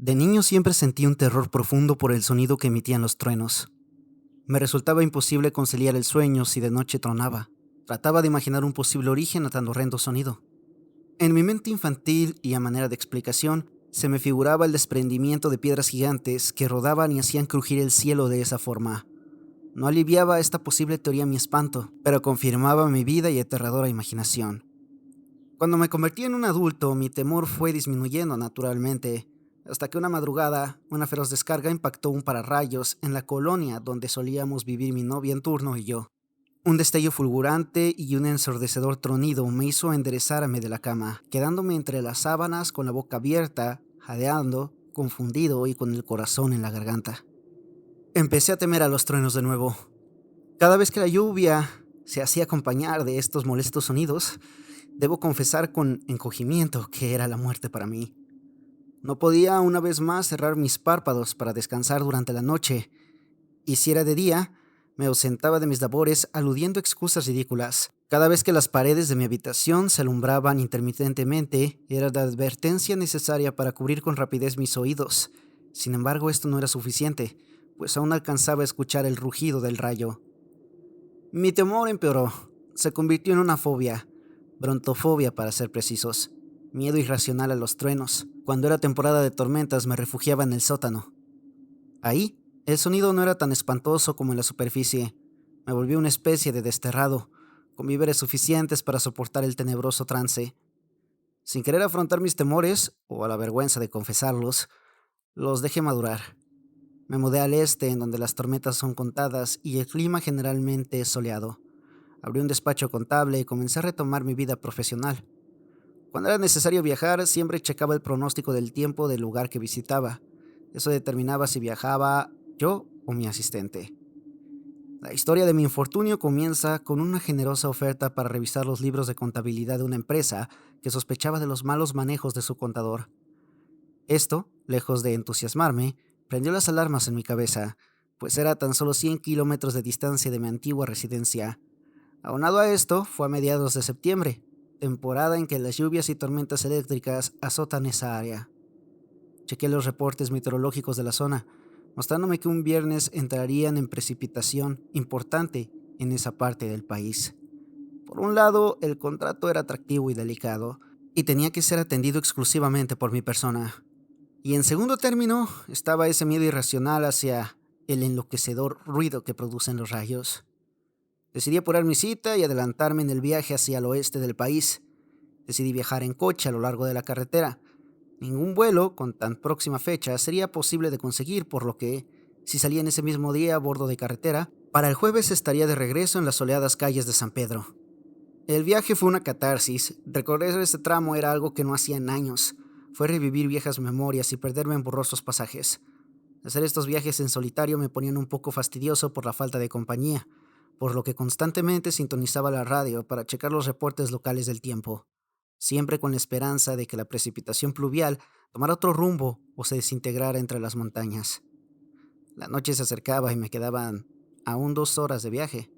De niño siempre sentí un terror profundo por el sonido que emitían los truenos. Me resultaba imposible conciliar el sueño si de noche tronaba. Trataba de imaginar un posible origen a tan horrendo sonido. En mi mente infantil y a manera de explicación, se me figuraba el desprendimiento de piedras gigantes que rodaban y hacían crujir el cielo de esa forma. No aliviaba esta posible teoría mi espanto, pero confirmaba mi vida y aterradora imaginación. Cuando me convertí en un adulto, mi temor fue disminuyendo naturalmente, hasta que una madrugada, una feroz descarga impactó un pararrayos en la colonia donde solíamos vivir mi novia en turno y yo. Un destello fulgurante y un ensordecedor tronido me hizo enderezarme de la cama, quedándome entre las sábanas con la boca abierta, jadeando, confundido y con el corazón en la garganta. Empecé a temer a los truenos de nuevo. Cada vez que la lluvia se hacía acompañar de estos molestos sonidos, debo confesar con encogimiento que era la muerte para mí. No podía una vez más cerrar mis párpados para descansar durante la noche, y si era de día, me ausentaba de mis labores aludiendo excusas ridículas. Cada vez que las paredes de mi habitación se alumbraban intermitentemente, era la advertencia necesaria para cubrir con rapidez mis oídos. Sin embargo, esto no era suficiente, pues aún alcanzaba a escuchar el rugido del rayo. Mi temor empeoró. Se convirtió en una fobia, brontofobia para ser precisos. Miedo irracional a los truenos. Cuando era temporada de tormentas me refugiaba en el sótano. Ahí, el sonido no era tan espantoso como en la superficie. Me volví una especie de desterrado, con víveres suficientes para soportar el tenebroso trance. Sin querer afrontar mis temores, o a la vergüenza de confesarlos, los dejé madurar. Me mudé al este, en donde las tormentas son contadas y el clima generalmente es soleado. Abrí un despacho contable y comencé a retomar mi vida profesional. Cuando era necesario viajar, siempre checaba el pronóstico del tiempo del lugar que visitaba. Eso determinaba si viajaba yo o mi asistente. La historia de mi infortunio comienza con una generosa oferta para revisar los libros de contabilidad de una empresa que sospechaba de los malos manejos de su contador. Esto, lejos de entusiasmarme, prendió las alarmas en mi cabeza, pues era tan solo 100 kilómetros de distancia de mi antigua residencia. Aunado a esto, fue a mediados de septiembre, temporada en que las lluvias y tormentas eléctricas azotan esa área. Chequé los reportes meteorológicos de la zona, mostrándome que un viernes entrarían en precipitación importante en esa parte del país. Por un lado, el contrato era atractivo y delicado, y tenía que ser atendido exclusivamente por mi persona. Y en segundo término, estaba ese miedo irracional hacia el enloquecedor ruido que producen los rayos. Decidí apurar mi cita y adelantarme en el viaje hacia el oeste del país. Decidí viajar en coche a lo largo de la carretera. Ningún vuelo con tan próxima fecha sería posible de conseguir, por lo que, si salía en ese mismo día a bordo de carretera, para el jueves estaría de regreso en las soleadas calles de San Pedro. El viaje fue una catarsis. Recorrer ese tramo era algo que no hacía en años. Fue revivir viejas memorias y perderme en borrosos pasajes. Hacer estos viajes en solitario me ponían un poco fastidioso por la falta de compañía, por lo que constantemente sintonizaba la radio para checar los reportes locales del tiempo, siempre con la esperanza de que la precipitación pluvial tomara otro rumbo o se desintegrara entre las montañas. La noche se acercaba y me quedaban aún 2 horas de viaje.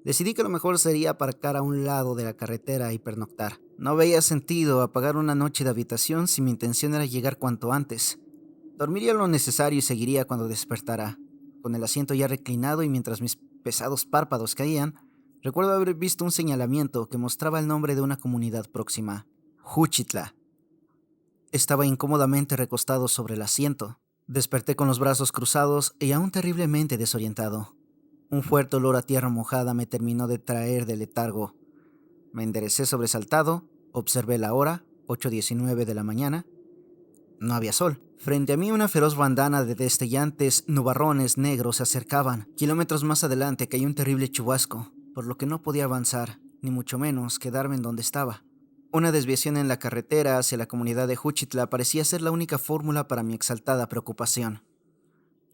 Decidí que lo mejor sería aparcar a un lado de la carretera y pernoctar. No veía sentido apagar una noche de habitación si mi intención era llegar cuanto antes. Dormiría lo necesario y seguiría cuando despertara. Con el asiento ya reclinado y mientras mis pesados párpados caían, recuerdo haber visto un señalamiento que mostraba el nombre de una comunidad próxima, Juchitla. Estaba incómodamente recostado sobre el asiento. Desperté con los brazos cruzados y aún terriblemente desorientado. Un fuerte olor a tierra mojada me terminó de traer del letargo. Me enderecé sobresaltado, observé la hora, 8:19 de la mañana. No había sol. Frente a mí una feroz bandana de destellantes nubarrones negros se acercaban. Kilómetros más adelante cayó un terrible chubasco, por lo que no podía avanzar, ni mucho menos quedarme en donde estaba. Una desviación en la carretera hacia la comunidad de Juchitla parecía ser la única fórmula para mi exaltada preocupación.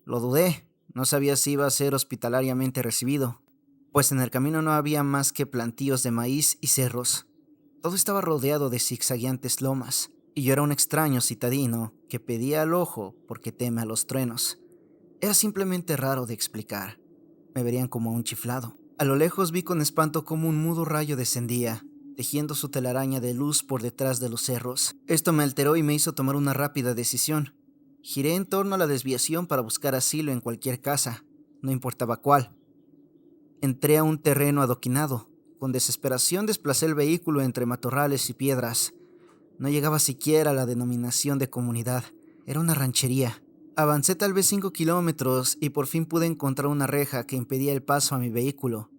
Lo dudé, no sabía si iba a ser hospitalariamente recibido, pues en el camino no había más que plantíos de maíz y cerros. Todo estaba rodeado de zigzagueantes lomas, y yo era un extraño citadino que pedía al ojo porque teme a los truenos. Era simplemente raro de explicar. Me verían como un chiflado. A lo lejos vi con espanto cómo un mudo rayo descendía, tejiendo su telaraña de luz por detrás de los cerros. Esto me alteró y me hizo tomar una rápida decisión. Giré en torno a la desviación para buscar asilo en cualquier casa, no importaba cuál. Entré a un terreno adoquinado. Con desesperación desplacé el vehículo entre matorrales y piedras. No llegaba siquiera a la denominación de comunidad. Era una ranchería. Avancé tal vez 5 kilómetros y por fin pude encontrar una reja que impedía el paso a mi vehículo.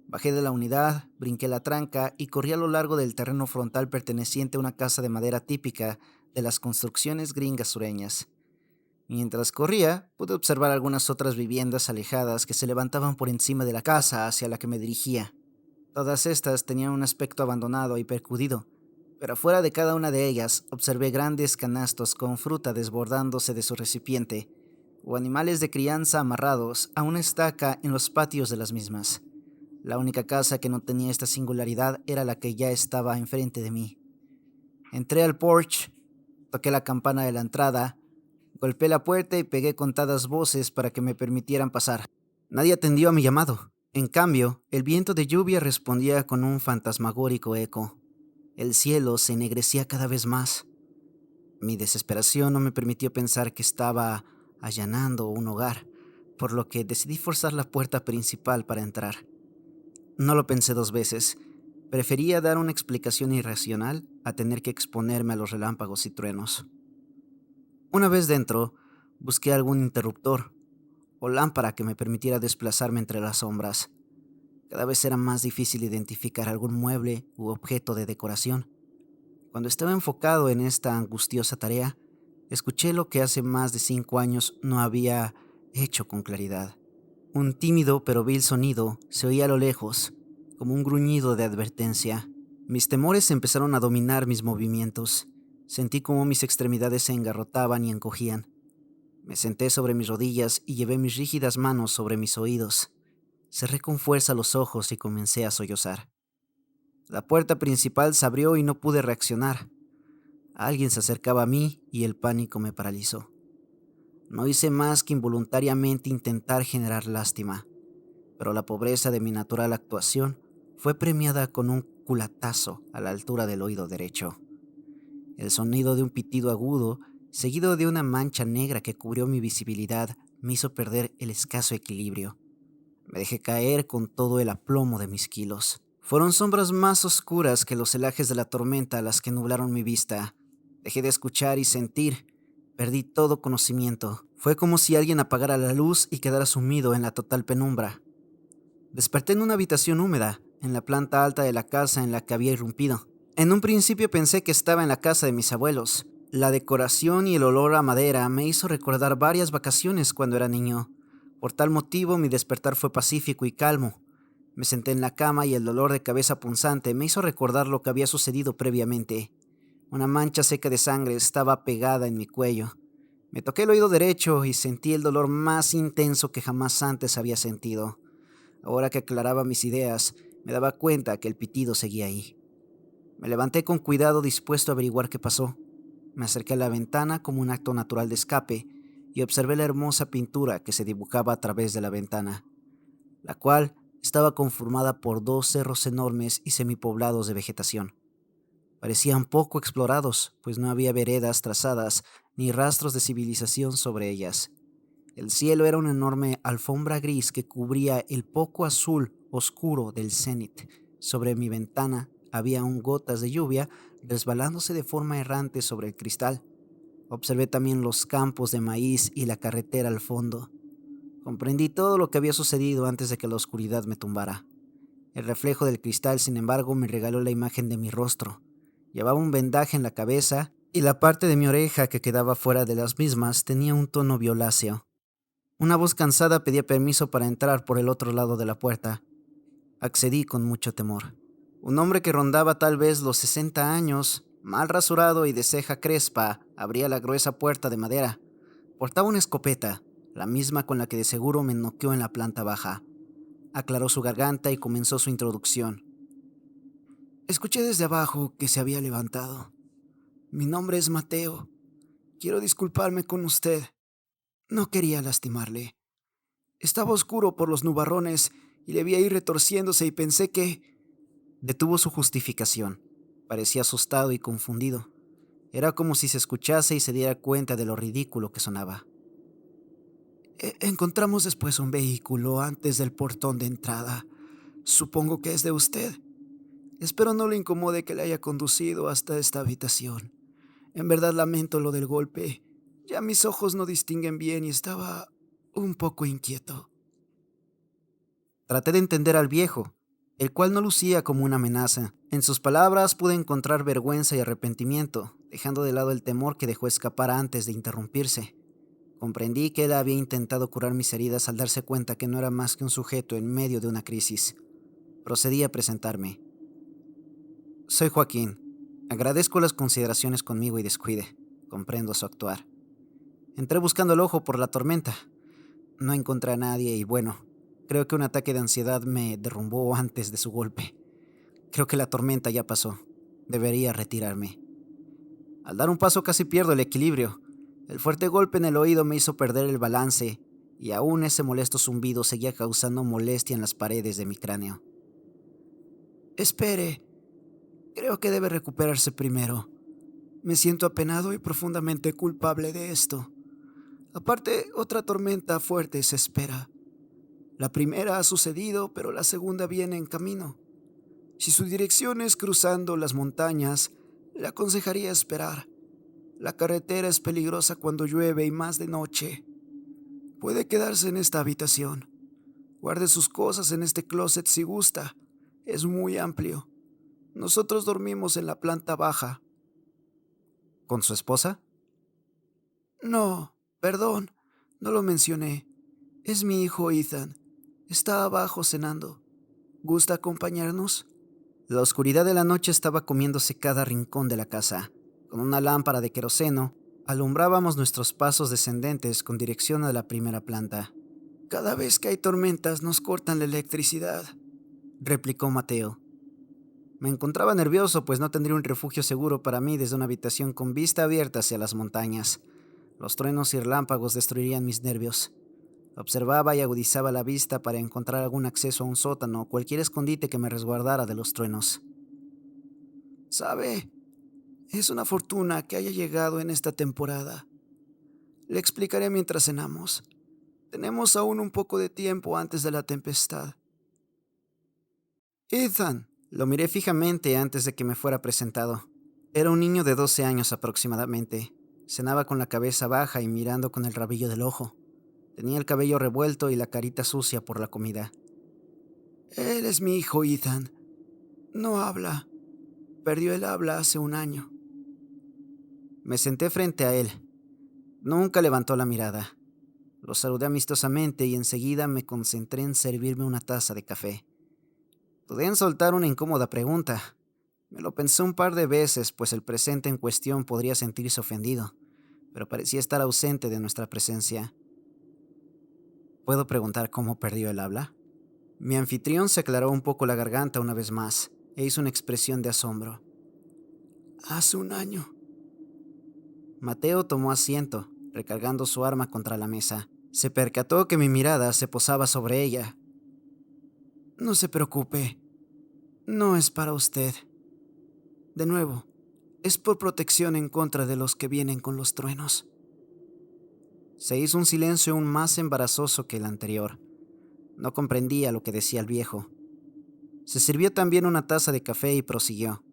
Bajé de la unidad, brinqué la tranca y corrí a lo largo del terreno frontal perteneciente a una casa de madera típica de las construcciones gringas sureñas. Mientras corría, pude observar algunas otras viviendas alejadas que se levantaban por encima de la casa hacia la que me dirigía. Todas estas tenían un aspecto abandonado y percudido, pero afuera de cada una de ellas observé grandes canastos con fruta desbordándose de su recipiente, o animales de crianza amarrados a una estaca en los patios de las mismas. La única casa que no tenía esta singularidad era la que ya estaba enfrente de mí. Entré al porche, toqué la campana de la entrada, golpeé la puerta y pegué contadas voces para que me permitieran pasar. Nadie atendió a mi llamado. En cambio, el viento de lluvia respondía con un fantasmagórico eco. El cielo se ennegrecía cada vez más. Mi desesperación no me permitió pensar que estaba allanando un hogar, por lo que decidí forzar la puerta principal para entrar. No lo pensé dos veces. Prefería dar una explicación irracional a tener que exponerme a los relámpagos y truenos. Una vez dentro, busqué algún interruptor o lámpara que me permitiera desplazarme entre las sombras. Cada vez era más difícil identificar algún mueble u objeto de decoración. Cuando estaba enfocado en esta angustiosa tarea, escuché lo que hace más de 5 años no había hecho con claridad. Un tímido pero vil sonido se oía a lo lejos, como un gruñido de advertencia. Mis temores empezaron a dominar mis movimientos. Sentí como mis extremidades se engarrotaban y encogían. Me senté sobre mis rodillas y llevé mis rígidas manos sobre mis oídos. Cerré con fuerza los ojos y comencé a sollozar. La puerta principal se abrió y no pude reaccionar. Alguien se acercaba a mí y el pánico me paralizó. No hice más que involuntariamente intentar generar lástima, pero la pobreza de mi natural actuación fue premiada con un culatazo a la altura del oído derecho. El sonido de un pitido agudo, seguido de una mancha negra que cubrió mi visibilidad, me hizo perder el escaso equilibrio. Me dejé caer con todo el aplomo de mis kilos. Fueron sombras más oscuras que los celajes de la tormenta las que nublaron mi vista. Dejé de escuchar y sentir. Perdí todo conocimiento. Fue como si alguien apagara la luz y quedara sumido en la total penumbra. Desperté en una habitación húmeda, en la planta alta de la casa en la que había irrumpido. En un principio pensé que estaba en la casa de mis abuelos. La decoración y el olor a madera me hizo recordar varias vacaciones cuando era niño. Por tal motivo mi despertar fue pacífico y calmo. Me senté en la cama y el dolor de cabeza punzante me hizo recordar lo que había sucedido previamente. Una mancha seca de sangre estaba pegada en mi cuello. Me toqué el oído derecho y sentí el dolor más intenso que jamás antes había sentido. Ahora que aclaraba mis ideas, me daba cuenta que el pitido seguía ahí. Me levanté con cuidado dispuesto a averiguar qué pasó. Me acerqué a la ventana como un acto natural de escape y observé la hermosa pintura que se dibujaba a través de la ventana, la cual estaba conformada por 2 cerros enormes y semipoblados de vegetación. Parecían poco explorados, pues no había veredas trazadas ni rastros de civilización sobre ellas. El cielo era una enorme alfombra gris que cubría el poco azul oscuro del cenit. Sobre mi ventana había aún gotas de lluvia resbalándose de forma errante sobre el cristal. Observé también los campos de maíz y la carretera al fondo. Comprendí todo lo que había sucedido antes de que la oscuridad me tumbara. El reflejo del cristal, sin embargo, me regaló la imagen de mi rostro. Llevaba un vendaje en la cabeza y la parte de mi oreja que quedaba fuera de las mismas tenía un tono violáceo. Una voz cansada pedía permiso para entrar por el otro lado de la puerta. Accedí con mucho temor. Un hombre que rondaba tal vez los 60 años, mal rasurado y de ceja crespa, abría la gruesa puerta de madera. Portaba una escopeta, la misma con la que de seguro me noqueó en la planta baja. Aclaró su garganta y comenzó su introducción. Escuché desde abajo que se había levantado. Mi nombre es Mateo. Quiero disculparme con usted. No quería lastimarle. Estaba oscuro por los nubarrones y le vi ahí retorciéndose y pensé que... Detuvo su justificación. Parecía asustado y confundido. Era como si se escuchase y se diera cuenta de lo ridículo que sonaba. Encontramos después un vehículo antes del portón de entrada. Supongo que es de usted. Espero no le incomode que le haya conducido hasta esta habitación. En verdad lamento lo del golpe. Ya mis ojos no distinguen bien y estaba un poco inquieto. Traté de entender al viejo, el cual no lucía como una amenaza. En sus palabras pude encontrar vergüenza y arrepentimiento, dejando de lado el temor que dejó escapar antes de interrumpirse. Comprendí que él había intentado curar mis heridas al darse cuenta que no era más que un sujeto en medio de una crisis. Procedí a presentarme. Soy Joaquín. Agradezco las consideraciones conmigo y descuide. Comprendo su actuar. Entré buscando el ojo por la tormenta. No encontré a nadie y bueno, creo que un ataque de ansiedad me derrumbó antes de su golpe. Creo que la tormenta ya pasó. Debería retirarme. Al dar un paso casi pierdo el equilibrio. El fuerte golpe en el oído me hizo perder el balance y aún ese molesto zumbido seguía causando molestia en las paredes de mi cráneo. Espere, creo que debe recuperarse primero. Me siento apenado y profundamente culpable de esto. Aparte, otra tormenta fuerte se espera. La primera ha sucedido, pero la segunda viene en camino. Si su dirección es cruzando las montañas, le aconsejaría esperar. La carretera es peligrosa cuando llueve y más de noche. Puede quedarse en esta habitación. Guarde sus cosas en este closet si gusta. Es muy amplio. Nosotros dormimos en la planta baja. ¿Con su esposa? No, perdón, no lo mencioné. Es mi hijo Ethan. Está abajo cenando. ¿Gusta acompañarnos? La oscuridad de la noche estaba comiéndose cada rincón de la casa. Con una lámpara de queroseno, alumbrábamos nuestros pasos descendentes con dirección a la primera planta. Cada vez que hay tormentas nos cortan la electricidad, replicó Mateo. Me encontraba nervioso, pues no tendría un refugio seguro para mí desde una habitación con vista abierta hacia las montañas. Los truenos y relámpagos destruirían mis nervios. Observaba y agudizaba la vista para encontrar algún acceso a un sótano o cualquier escondite que me resguardara de los truenos. ¿Sabe? Es una fortuna que haya llegado en esta temporada. Le explicaré mientras cenamos. Tenemos aún un poco de tiempo antes de la tempestad. Ethan. Lo miré fijamente antes de que me fuera presentado. Era un niño de 12 años aproximadamente. Cenaba con la cabeza baja y mirando con el rabillo del ojo. Tenía el cabello revuelto y la carita sucia por la comida. Él es mi hijo Ethan. No habla. Perdió el habla hace un año. Me senté frente a él. Nunca levantó la mirada. Lo saludé amistosamente y enseguida me concentré en servirme una taza de café. Dudé en soltar una incómoda pregunta. Me lo pensé un par de veces, pues el presente en cuestión podría sentirse ofendido, pero parecía estar ausente de nuestra presencia. ¿Puedo preguntar cómo perdió el habla? Mi anfitrión se aclaró un poco la garganta una vez más e hizo una expresión de asombro. Hace un año. Mateo tomó asiento, recargando su arma contra la mesa. Se percató que mi mirada se posaba sobre ella. No se preocupe. No es para usted. De nuevo, es por protección en contra de los que vienen con los truenos. Se hizo un silencio aún más embarazoso que el anterior. No comprendía lo que decía el viejo. Se sirvió también una taza de café y prosiguió.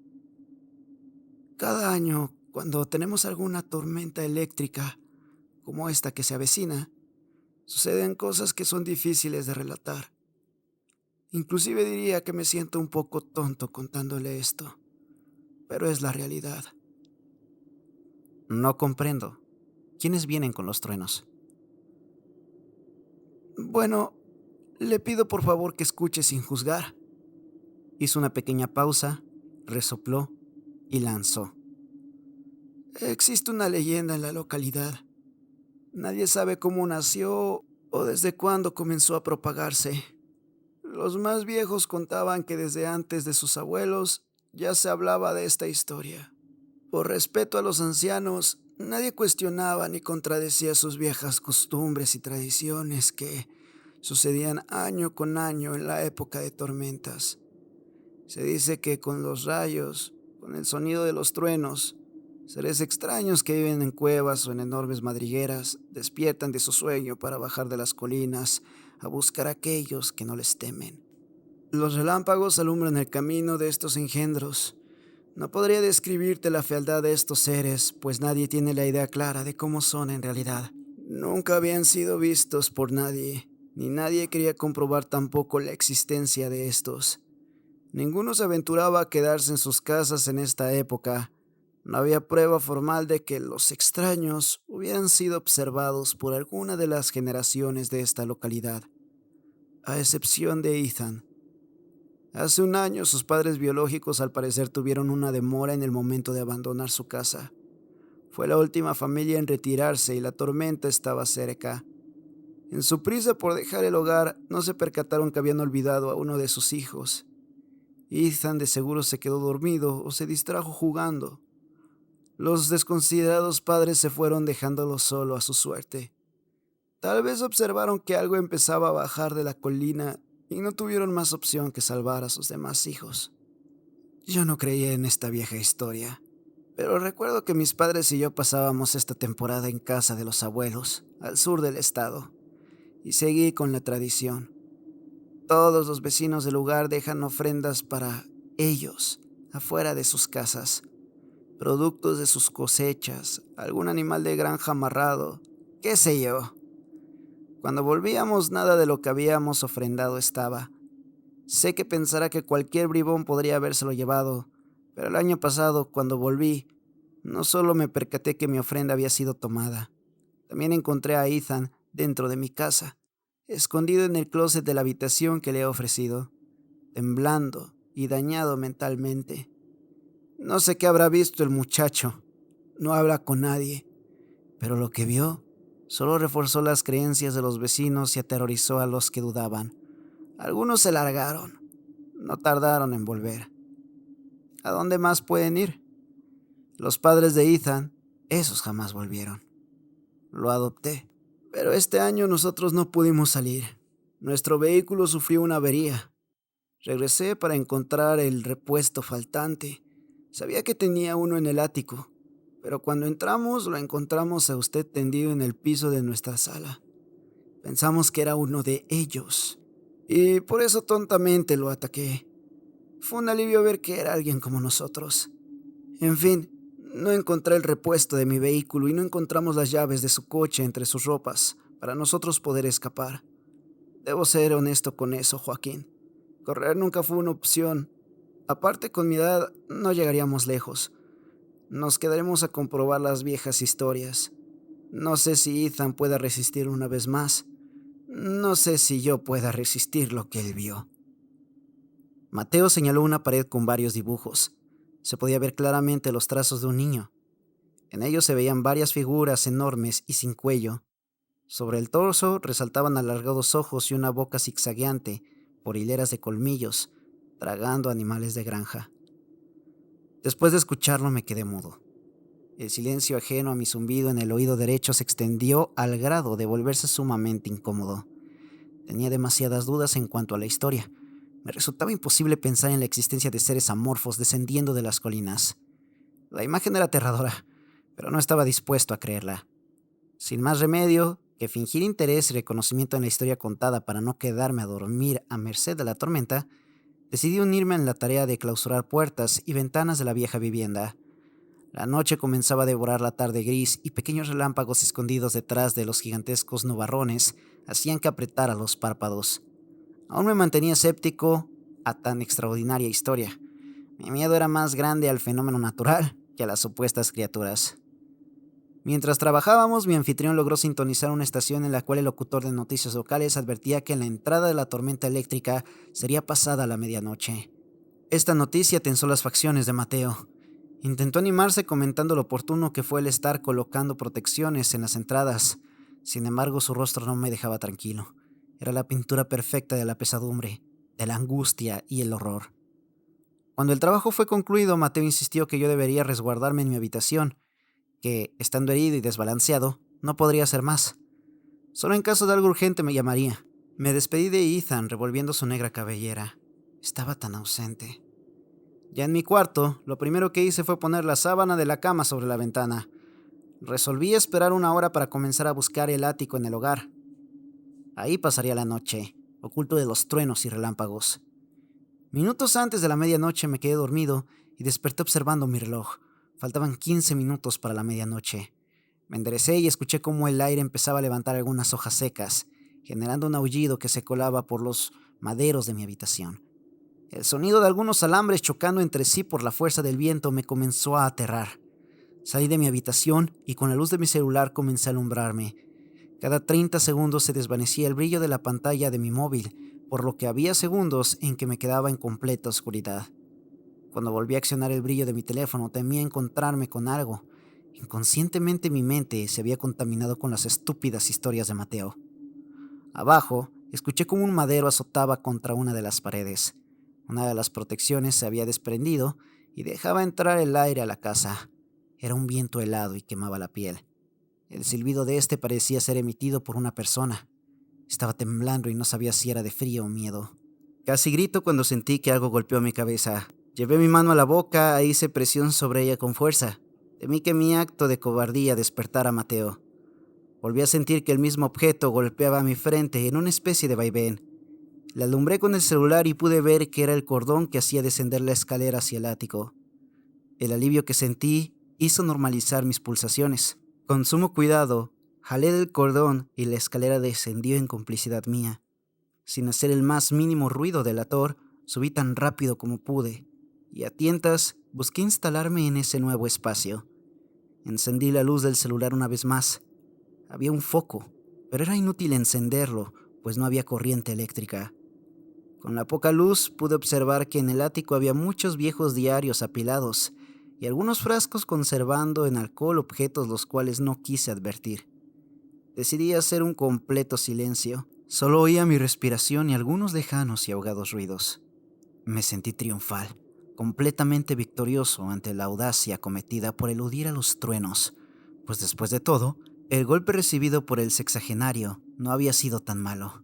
Cada año, cuando tenemos alguna tormenta eléctrica, como esta que se avecina, suceden cosas que son difíciles de relatar. Inclusive diría que me siento un poco tonto contándole esto, pero es la realidad. No comprendo. ¿Quiénes vienen con los truenos? Bueno, le pido por favor que escuche sin juzgar. Hizo una pequeña pausa, resopló y lanzó. Existe una leyenda en la localidad. Nadie sabe cómo nació o desde cuándo comenzó a propagarse. Los más viejos contaban que desde antes de sus abuelos ya se hablaba de esta historia. Por respeto a los ancianos, nadie cuestionaba ni contradecía sus viejas costumbres y tradiciones que sucedían año con año en la época de tormentas. Se dice que con los rayos, con el sonido de los truenos, Seres extraños que viven en cuevas o en enormes madrigueras despiertan de su sueño para bajar de las colinas a buscar a aquellos que no les temen. Los relámpagos alumbran el camino de estos engendros. No podría describirte la fealdad de estos seres, pues nadie tiene la idea clara de cómo son en realidad. Nunca habían sido vistos por nadie, ni nadie quería comprobar tampoco la existencia de estos. Ninguno se aventuraba a quedarse en sus casas en esta época. No había prueba formal de que los extraños hubieran sido observados por alguna de las generaciones de esta localidad, a excepción de Ethan. Hace un año sus padres biológicos al parecer tuvieron una demora en el momento de abandonar su casa. Fue la última familia en retirarse y la tormenta estaba cerca. En su prisa por dejar el hogar, no se percataron que habían olvidado a uno de sus hijos. Ethan de seguro se quedó dormido o se distrajo jugando. Los desconsiderados padres se fueron dejándolo solo a su suerte. Tal vez observaron que algo empezaba a bajar de la colina y no tuvieron más opción que salvar a sus demás hijos. Yo no creía en esta vieja historia, pero recuerdo que mis padres y yo pasábamos esta temporada en casa de los abuelos, al sur del estado, y seguí con la tradición. Todos los vecinos del lugar dejan ofrendas para ellos, afuera de sus casas, productos de sus cosechas, algún animal de granja amarrado, qué sé yo. Cuando volvíamos, nada de lo que habíamos ofrendado estaba. Sé que pensará que cualquier bribón podría habérselo llevado, pero el año pasado, cuando volví, no solo me percaté que mi ofrenda había sido tomada, también encontré a Ethan dentro de mi casa, escondido en el closet de la habitación que le he ofrecido, temblando y dañado mentalmente. No sé qué habrá visto el muchacho. No habla con nadie, pero lo que vio solo reforzó las creencias de los vecinos y aterrorizó a los que dudaban. Algunos se largaron. No tardaron en volver. ¿A dónde más pueden ir? Los padres de Ethan, esos jamás volvieron. Lo adopté. Pero este año nosotros no pudimos salir. Nuestro vehículo sufrió una avería. Regresé para encontrar el repuesto faltante. Sabía que tenía uno en el ático, pero cuando entramos lo encontramos a usted tendido en el piso de nuestra sala. Pensamos que era uno de ellos, y por eso tontamente lo ataqué. Fue un alivio ver que era alguien como nosotros. En fin, no encontré el repuesto de mi vehículo y no encontramos las llaves de su coche entre sus ropas para nosotros poder escapar. Debo ser honesto con eso, Joaquín. Correr nunca fue una opción. Aparte, con mi edad no llegaríamos lejos. Nos quedaremos a comprobar las viejas historias. No sé si Ethan pueda resistir una vez más. No sé si yo pueda resistir lo que él vio. Mateo señaló una pared con varios dibujos. Se podía ver claramente los trazos de un niño. En ellos se veían varias figuras enormes y sin cuello. Sobre el torso resaltaban alargados ojos y una boca zigzagueante por hileras de colmillos, tragando animales de granja. Después de escucharlo me quedé mudo. El silencio ajeno a mi zumbido en el oído derecho se extendió al grado de volverse sumamente incómodo. Tenía demasiadas dudas en cuanto a la historia. Me resultaba imposible pensar en la existencia de seres amorfos descendiendo de las colinas. La imagen era aterradora, pero no estaba dispuesto a creerla. Sin más remedio que fingir interés y reconocimiento en la historia contada para no quedarme a dormir a merced de la tormenta, decidí unirme en la tarea de clausurar puertas y ventanas de la vieja vivienda. La noche comenzaba a devorar la tarde gris y pequeños relámpagos escondidos detrás de los gigantescos nubarrones hacían que apretara los párpados. Aún me mantenía escéptico a tan extraordinaria historia. Mi miedo era más grande al fenómeno natural que a las supuestas criaturas. Mientras trabajábamos, mi anfitrión logró sintonizar una estación en la cual el locutor de noticias locales advertía que la entrada de la tormenta eléctrica sería pasada la medianoche. Esta noticia tensó las facciones de Mateo. Intentó animarse comentando lo oportuno que fue el estar colocando protecciones en las entradas. Sin embargo, su rostro no me dejaba tranquilo. Era la pintura perfecta de la pesadumbre, de la angustia y el horror. Cuando el trabajo fue concluido, Mateo insistió que yo debería resguardarme en mi habitación, que, estando herido y desbalanceado, no podría hacer más. Solo en caso de algo urgente me llamaría. Me despedí de Ethan revolviendo su negra cabellera. Estaba tan ausente. Ya en mi cuarto, lo primero que hice fue poner la sábana de la cama sobre la ventana. Resolví esperar una hora para comenzar a buscar el ático en el hogar. Ahí pasaría la noche, oculto de los truenos y relámpagos. Minutos antes de la medianoche me quedé dormido y desperté observando mi reloj. Faltaban 15 minutos para la medianoche. Me enderecé y escuché cómo el aire empezaba a levantar algunas hojas secas, generando un aullido que se colaba por los maderos de mi habitación. El sonido de algunos alambres chocando entre sí por la fuerza del viento me comenzó a aterrar. Salí de mi habitación y con la luz de mi celular comencé a alumbrarme. Cada 30 segundos se desvanecía el brillo de la pantalla de mi móvil, por lo que había segundos en que me quedaba en completa oscuridad. Cuando volví a accionar el brillo de mi teléfono, temía encontrarme con algo. Inconscientemente mi mente se había contaminado con las estúpidas historias de Mateo. Abajo, escuché cómo un madero azotaba contra una de las paredes. Una de las protecciones se había desprendido y dejaba entrar el aire a la casa. Era un viento helado y quemaba la piel. El silbido de este parecía ser emitido por una persona. Estaba temblando y no sabía si era de frío o miedo. Casi grito cuando sentí que algo golpeó mi cabeza. Llevé mi mano a la boca e hice presión sobre ella con fuerza. Temí que mi acto de cobardía despertara a Mateo. Volví a sentir que el mismo objeto golpeaba mi frente en una especie de vaivén. La alumbré con el celular y pude ver que era el cordón que hacía descender la escalera hacia el ático. El alivio que sentí hizo normalizar mis pulsaciones. Con sumo cuidado, jalé del cordón y la escalera descendió en complicidad mía. Sin hacer el más mínimo ruido delator, subí tan rápido como pude, y a tientas busqué instalarme en ese nuevo espacio. Encendí la luz del celular una vez más. Había un foco, pero era inútil encenderlo, pues no había corriente eléctrica. Con la poca luz pude observar que en el ático había muchos viejos diarios apilados y algunos frascos conservando en alcohol objetos los cuales no quise advertir. Decidí hacer un completo silencio. Solo oía mi respiración y algunos lejanos y ahogados ruidos. Me sentí triunfal, completamente victorioso ante la audacia cometida por eludir a los truenos, pues después de todo, el golpe recibido por el sexagenario no había sido tan malo.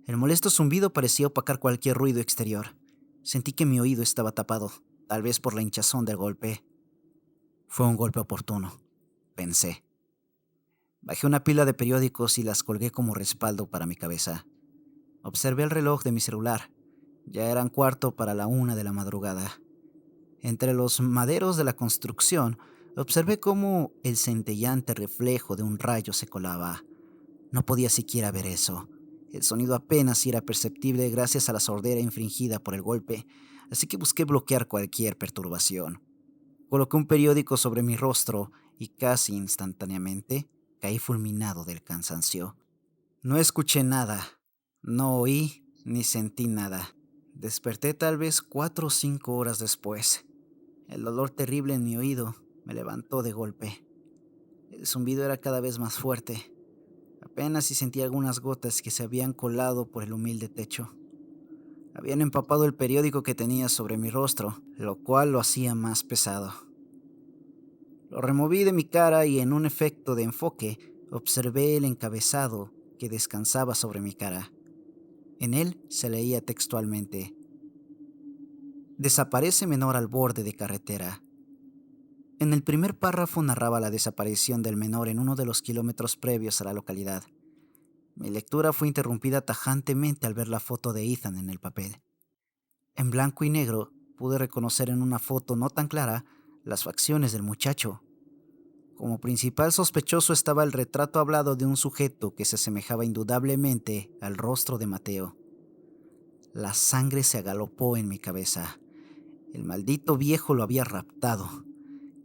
El molesto zumbido parecía opacar cualquier ruido exterior. Sentí que mi oído estaba tapado, tal vez por la hinchazón del golpe. Fue un golpe oportuno, pensé. Bajé una pila de periódicos y las colgué como respaldo para mi cabeza. Observé el reloj de mi celular. Ya eran 1:45 de la madrugada. Entre los maderos de la construcción, observé cómo el centellante reflejo de un rayo se colaba. No podía siquiera ver eso. El sonido apenas si era perceptible gracias a la sordera infringida por el golpe, así que busqué bloquear cualquier perturbación. Coloqué un periódico sobre mi rostro y casi instantáneamente caí fulminado del cansancio. No escuché nada, no oí ni sentí nada. Desperté tal vez 4 o 5 horas después. El dolor terrible en mi oído me levantó de golpe. El zumbido era cada vez más fuerte. Apenas si sentí algunas gotas que se habían colado por el humilde techo. Habían empapado el periódico que tenía sobre mi rostro, lo cual lo hacía más pesado. Lo removí de mi cara y en un efecto de enfoque observé el encabezado que descansaba sobre mi cara. En él se leía textualmente: desaparece menor al borde de carretera. En el primer párrafo narraba la desaparición del menor en uno de los kilómetros previos a la localidad. Mi lectura fue interrumpida tajantemente al ver la foto de Ethan en el papel. En blanco y negro pude reconocer en una foto no tan clara las facciones del muchacho. Como principal sospechoso estaba el retrato hablado de un sujeto que se asemejaba indudablemente al rostro de Mateo. La sangre se agalopó en mi cabeza. El maldito viejo lo había raptado.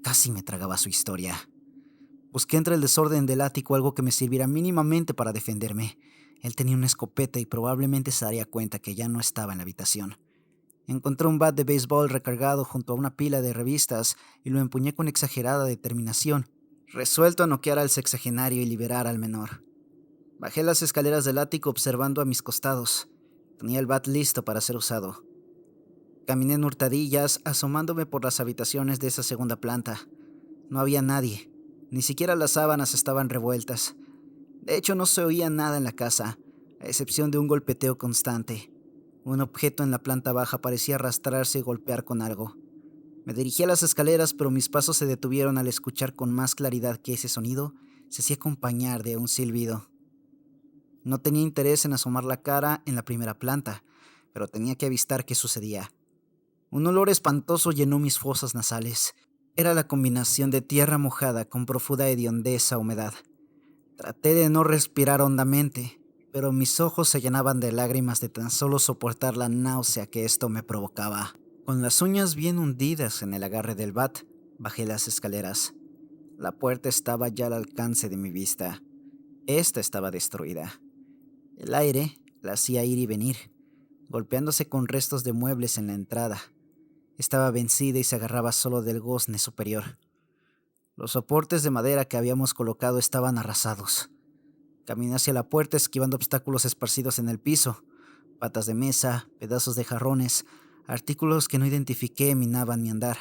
Casi me tragaba su historia. Busqué entre el desorden del ático algo que me sirviera mínimamente para defenderme. Él tenía una escopeta y probablemente se daría cuenta que ya no estaba en la habitación. Encontré un bat de béisbol recargado junto a una pila de revistas y lo empuñé con exagerada determinación, resuelto a noquear al sexagenario y liberar al menor. Bajé las escaleras del ático observando a mis costados. Tenía el bat listo para ser usado. Caminé en hurtadillas, asomándome por las habitaciones de esa segunda planta. No había nadie. Ni siquiera las sábanas estaban revueltas. De hecho, no se oía nada en la casa, a excepción de un golpeteo constante. Un objeto en la planta baja parecía arrastrarse y golpear con algo. Me dirigí a las escaleras, pero mis pasos se detuvieron al escuchar con más claridad que ese sonido se hacía acompañar de un silbido. No tenía interés en asomar la cara en la primera planta, pero tenía que avistar qué sucedía. Un olor espantoso llenó mis fosas nasales. Era la combinación de tierra mojada con profunda hediondez a humedad. Traté de no respirar hondamente, pero mis ojos se llenaban de lágrimas de tan solo soportar la náusea que esto me provocaba. Con las uñas bien hundidas en el agarre del bat, bajé las escaleras. La puerta estaba ya al alcance de mi vista. Esta estaba destruida. El aire la hacía ir y venir, golpeándose con restos de muebles en la entrada. Estaba vencida y se agarraba solo del gozne superior. Los soportes de madera que habíamos colocado estaban arrasados. Caminé hacia la puerta esquivando obstáculos esparcidos en el piso. Patas de mesa, pedazos de jarrones, artículos que no identifiqué minaban mi andar.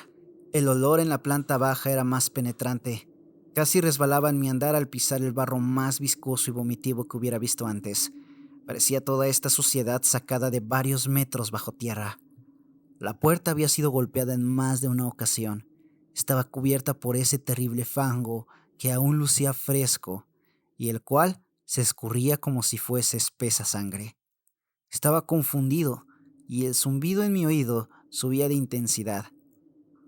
El olor en la planta baja era más penetrante. Casi resbalaba en mi andar al pisar el barro más viscoso y vomitivo que hubiera visto antes. Parecía toda esta suciedad sacada de varios metros bajo tierra. La puerta había sido golpeada en más de una ocasión. Estaba cubierta por ese terrible fango que aún lucía fresco y el cual se escurría como si fuese espesa sangre. Estaba confundido y el zumbido en mi oído subía de intensidad.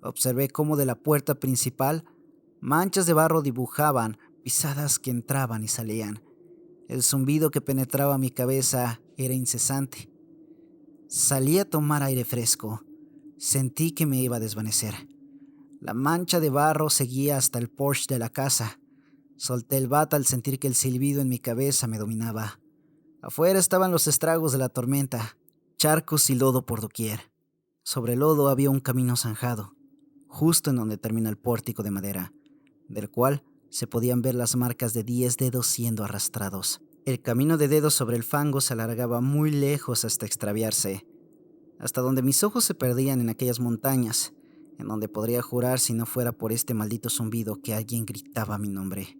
Observé cómo de la puerta principal manchas de barro dibujaban pisadas que entraban y salían. El zumbido que penetraba mi cabeza era incesante. Salí a tomar aire fresco. Sentí que me iba a desvanecer. La mancha de barro seguía hasta el porche de la casa. Solté el bat al sentir que el silbido en mi cabeza me dominaba. Afuera estaban los estragos de la tormenta, charcos y lodo por doquier. Sobre el lodo había un camino zanjado, justo en donde termina el pórtico de madera, del cual se podían ver las marcas de 10 dedos siendo arrastrados. El camino de dedos sobre el fango se alargaba muy lejos hasta extraviarse, hasta donde mis ojos se perdían en aquellas montañas, en donde podría jurar si no fuera por este maldito zumbido que alguien gritaba mi nombre.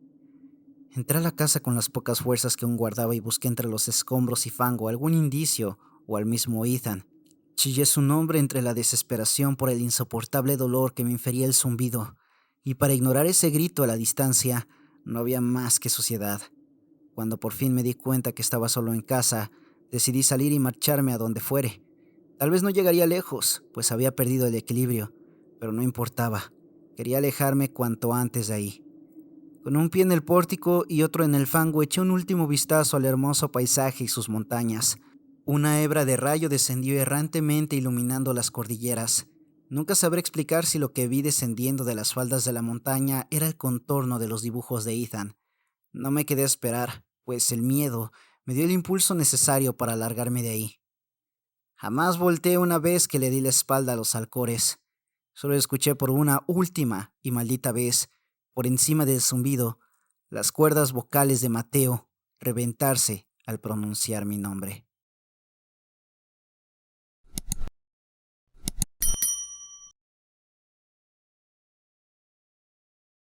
Entré a la casa con las pocas fuerzas que aún guardaba y busqué entre los escombros y fango algún indicio o al mismo Ethan. Chillé su nombre entre la desesperación por el insoportable dolor que me infería el zumbido, y para ignorar ese grito a la distancia no había más que suciedad. Cuando por fin me di cuenta que estaba solo en casa, decidí salir y marcharme a donde fuere. Tal vez no llegaría lejos, pues había perdido el equilibrio, pero no importaba. Quería alejarme cuanto antes de ahí. Con un pie en el pórtico y otro en el fango, eché un último vistazo al hermoso paisaje y sus montañas. Una hebra de rayo descendió errantemente iluminando las cordilleras. Nunca sabré explicar si lo que vi descendiendo de las faldas de la montaña era el contorno de los dibujos de Ethan. No me quedé a esperar, pues el miedo me dio el impulso necesario para largarme de ahí. Jamás volteé una vez que le di la espalda a los alcores. Solo escuché por una última y maldita vez, por encima del zumbido, las cuerdas vocales de Mateo reventarse al pronunciar mi nombre.